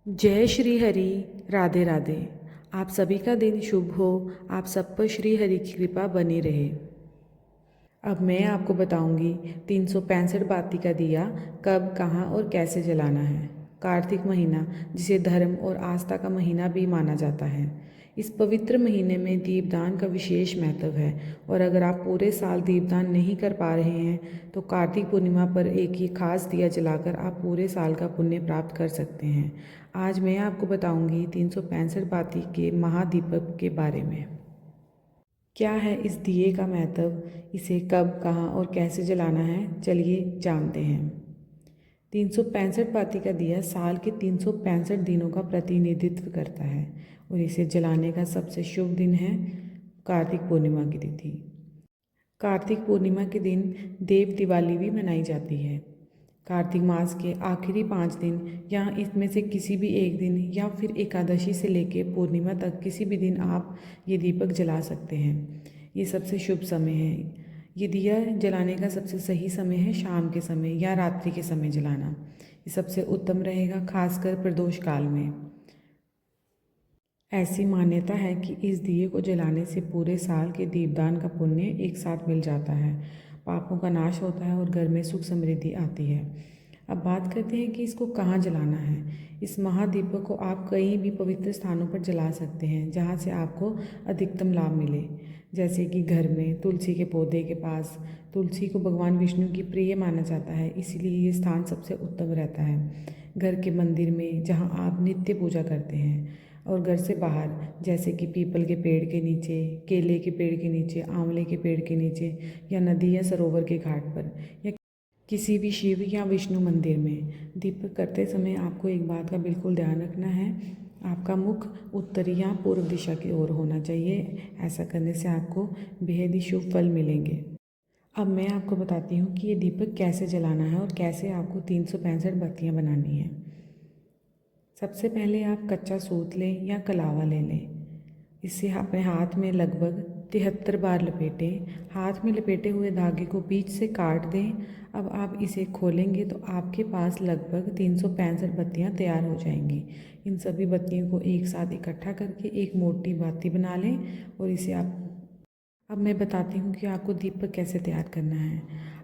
जय श्री हरि। राधे राधे। आप सभी का दिन शुभ हो। आप सब पर श्री हरि की कृपा बनी रहे। अब मैं आपको बताऊंगी 365 बाती का दिया कब, कहाँ और कैसे जलाना है। कार्तिक महीना, जिसे धर्म और आस्था का महीना भी माना जाता है, इस पवित्र महीने में दीपदान का विशेष महत्व है। और अगर आप पूरे साल दीपदान नहीं कर पा रहे हैं तो कार्तिक पूर्णिमा पर एक ही खास दिया जलाकर आप पूरे साल का पुण्य प्राप्त कर सकते हैं। आज मैं आपको बताऊंगी 365 बाती के महादीपक के बारे में। क्या है इस दिए का महत्व, इसे कब, कहाँ और कैसे जलाना है, चलिए जानते हैं। 365 बाती का दिया साल के 365 दिनों का प्रतिनिधित्व करता है और इसे जलाने का सबसे शुभ दिन है कार्तिक पूर्णिमा की तिथि। कार्तिक पूर्णिमा के दिन देव दिवाली भी मनाई जाती है। कार्तिक मास के आखिरी 5 दिन या इसमें से किसी भी एक दिन या फिर एकादशी से लेकर पूर्णिमा तक किसी भी दिन आप ये दीपक जला सकते हैं। ये सबसे शुभ समय है। ये दिया जलाने का सबसे सही समय है शाम के समय या रात्रि के समय जलाना। ये सबसे उत्तम रहेगा, खासकर प्रदोष काल में। ऐसी मान्यता है कि इस दिए को जलाने से पूरे साल के दीपदान का पुण्य एक साथ मिल जाता है, पापों का नाश होता है और घर में सुख समृद्धि आती है। अब बात करते हैं कि इसको कहाँ जलाना है। इस महादीपक को आप कहीं भी पवित्र स्थानों पर जला सकते हैं जहाँ से आपको अधिकतम लाभ मिले, जैसे कि घर में तुलसी के पौधे के पास। तुलसी को भगवान विष्णु की प्रिय माना जाता है, इसीलिए ये स्थान सबसे उत्तम रहता है। घर के मंदिर में जहाँ आप नित्य पूजा करते हैं, और घर से बाहर जैसे कि पीपल के पेड़ के नीचे, केले के पेड़ के नीचे, आंवले के पेड़ के नीचे, या नदी या सरोवर के घाट पर, या किसी भी शिव या विष्णु मंदिर में। दीपक करते समय आपको एक बात का बिल्कुल ध्यान रखना है, आपका मुख उत्तरी या पूर्व दिशा की ओर होना चाहिए। ऐसा करने से आपको बेहद ही शुभ फल मिलेंगे। अब मैं आपको बताती हूँ कि ये दीपक कैसे जलाना है और कैसे आपको 365 बत्तियाँ बनानी है। सबसे पहले आप कच्चा सूत लें या कलावा ले लें। इसे अपने हाथ में लगभग 73 बार लपेटें। हाथ में लपेटे हुए धागे को बीच से काट दें। अब आप इसे खोलेंगे तो आपके पास लगभग 365 बत्तियाँ तैयार हो जाएंगी। इन सभी बत्तियों को एक साथ इकट्ठा करके एक मोटी बाती बना लें और इसे आप अब मैं बताती हूँ कि आपको दीपक कैसे तैयार करना है।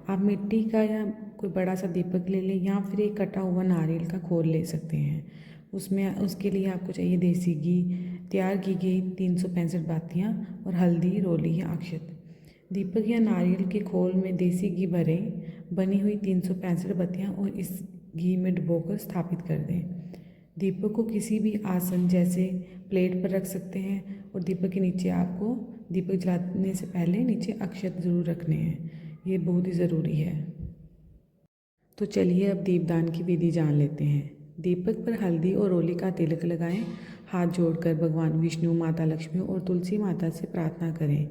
आप मिट्टी का या कोई बड़ा सा दीपक ले लें या फिर एक कटा हुआ नारियल का खोल ले सकते हैं। उसमें उसके लिए आपको चाहिए देसी घी, तैयार की गई 365 बातियाँ और हल्दी, रोली या अक्षत। दीपक या नारियल के खोल में देसी घी भरें, बनी हुई 365 बत्तियाँ और इस घी में डुबोकर स्थापित कर दें। दीपक को किसी भी आसन जैसे प्लेट पर रख सकते हैं और दीपक के नीचे आपको दीपक जलाने से पहले नीचे अक्षत ज़रूर रखने हैं, ये बहुत ही ज़रूरी है। तो चलिए अब दीपदान की विधि जान लेते हैं। दीपक पर हल्दी और रोली का तिलक लगाएं। हाथ जोड़कर भगवान विष्णु, माता लक्ष्मी और तुलसी माता से प्रार्थना करें।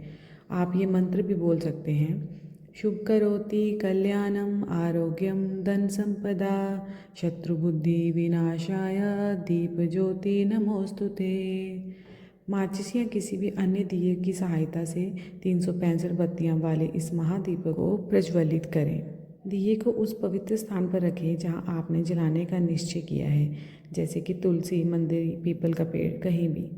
आप ये मंत्र भी बोल सकते हैं, शुभ करोति कल्याणम आरोग्यम धन संपदा शत्रुबुद्धि विनाशाय दीप ज्योति नमोस्तुते। माचिस या किसी भी अन्य दिए की सहायता से 365 बत्तियां वाले इस महादीपक को प्रज्वलित करें। दिए को उस पवित्र स्थान पर रखें जहां आपने जलाने का निश्चय किया है, जैसे कि तुलसी, मंदिर, पीपल का पेड़, कहीं भी।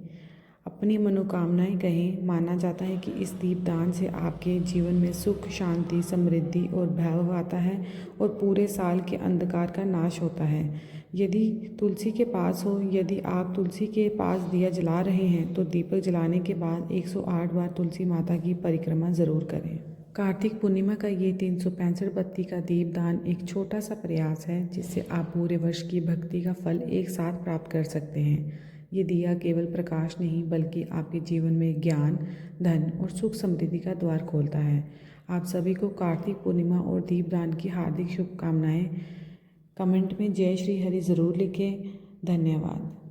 अपनी मनोकामनाएं कहें। माना जाता है कि इस दीपदान से आपके जीवन में सुख, शांति, समृद्धि और वैभव आता है और पूरे साल के अंधकार का नाश होता है। यदि तुलसी के पास हो, यदि आप तुलसी के पास दिया जला रहे हैं तो दीपक जलाने के बाद 108 बार तुलसी माता की परिक्रमा ज़रूर करें। कार्तिक पूर्णिमा का ये 365 बत्ती का दीपदान एक छोटा सा प्रयास है जिससे आप पूरे वर्ष की भक्ति का फल एक साथ प्राप्त कर सकते हैं। ये दिया केवल प्रकाश नहीं बल्कि आपके जीवन में ज्ञान, धन और सुख समृद्धि का द्वार खोलता है। आप सभी को कार्तिक पूर्णिमा और दीपदान की हार्दिक शुभकामनाएं। कमेंट में जय श्री हरि ज़रूर लिखें। धन्यवाद।